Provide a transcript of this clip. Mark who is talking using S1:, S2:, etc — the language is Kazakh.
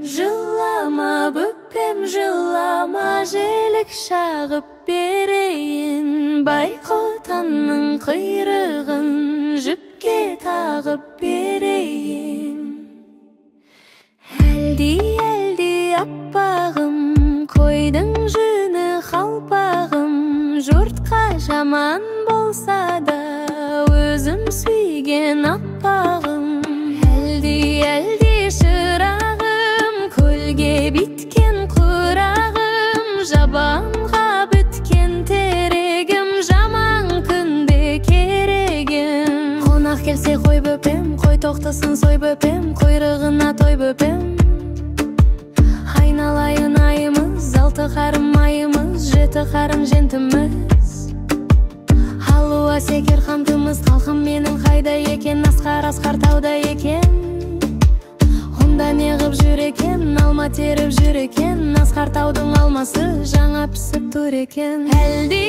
S1: Жылама бөпем, жылама, желік шағып берейін. Байқотанның құйрығын жіпке тағып берейін. Әлди аппағым, қойдың жүні қалпағым. Жұртқа жаман болса да өзім сүйген аппағым. Әлди шырағым, көлге біткен құрағым. Жабанға біткен терегім, жаман күнде керегім. Қонақ келсе қой бөпем, қой тоқтасын сой бөпем, құйрығына той бөпем. Айналайын айымыз, 6 қарым айымыз, 7 қарым жентіміз. Алуа секер қамтымыз, қалқым менің қайда екен, асқар тауда екен. Онда неғып жүр екен, алма теріп жүр екен. Асқар таудың алмасы жаңа пісіп тұр екен. Әлди